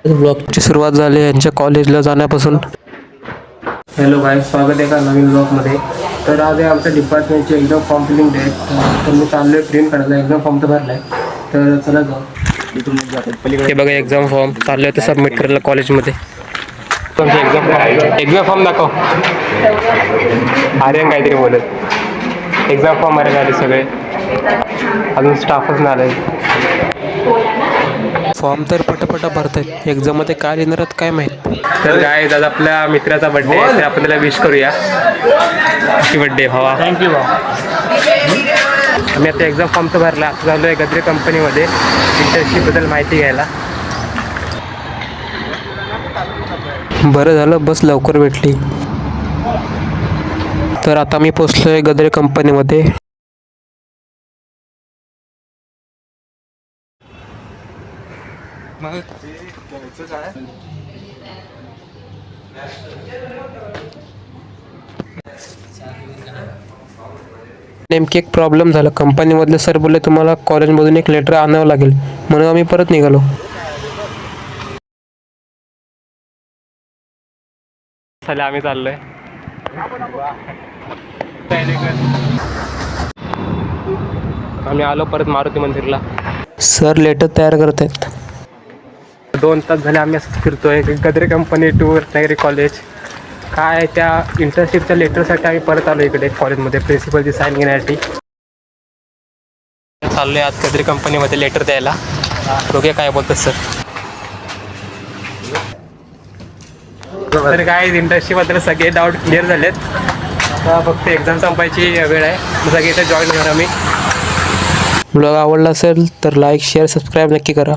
ब्लॉगची सुरुवात झाली यांच्या कॉलेजला जाण्यापासून. हॅलो गाईज, स्वागत आहे का नवीन ब्लॉगमध्ये. तर आज आहे आमच्या डिपार्टमेंटची एक्झाम फॉर्म फिलिंग डेट. तर मी चाललो आहे प्रिंट करायला. एक्झाम फॉर्म तर भरला आहे, तर चला जाऊ. हे बघा एक्झाम फॉर्म चालले होते सबमिट करायला कॉलेजमध्ये. तुमची एक्झाम फॉर्म दाखव. आर्यन काहीतरी बोलत. एक्झाम फॉर्म अरे आले सगळे, अजून स्टाफच नाही आले. फॉर्म तर पटापटा भरतायत, एक्झाममध्ये काय लिहिणार आहेत काय माहीत. तर काय आज आपल्या मित्राचा बड्डे आहे, तर आपण त्याला विश करूया. हॅपी बड्डे भावा. थँक्यू भावा. आम्ही आता एक्झाम फॉर्म तर भरला. आता झालो आहे गद्रे कंपनीमध्ये इंटर्नशिपबद्दल माहिती घ्यायला. बरं झालं बस लवकर भेटली. तर आता मी पोचलो आहे गद्रे कंपनीमध्ये. नेमकी एक प्रॉब्लेम झाला. कंपनीमधले सर बोलले तुम्हाला कॉलेजमधून एक लेटर आणावं लागेल, म्हणून आम्ही परत निघालो. चला आम्ही चाललोय. आम्ही आलो परत मारुती मंदिरला. सर लेटर तयार करत आहेत. 2 तास झाले आम्ही असंच फिरतोय Gadre company to Ratnagiri college. काय त्या इंटर्नशिपच्या लेटरसाठी आम्ही परत आलो इकडे कॉलेजमध्ये प्रिन्सिपलची साईन घेण्यासाठी. चाललोय आज गद्रे कंपनीमध्ये लेटर द्यायला. बघूया काय बोलतात सर. तर काय इंटर्नशिपबद्दल सगळे डाऊट क्लिअर झालेत. आता फक्त एक्झाम संपायची वेळ आहे. सगळे इथे जॉईन करा. मी ब्लॉग आवडला असेल तर लाईक शेअर सबस्क्राईब नक्की करा.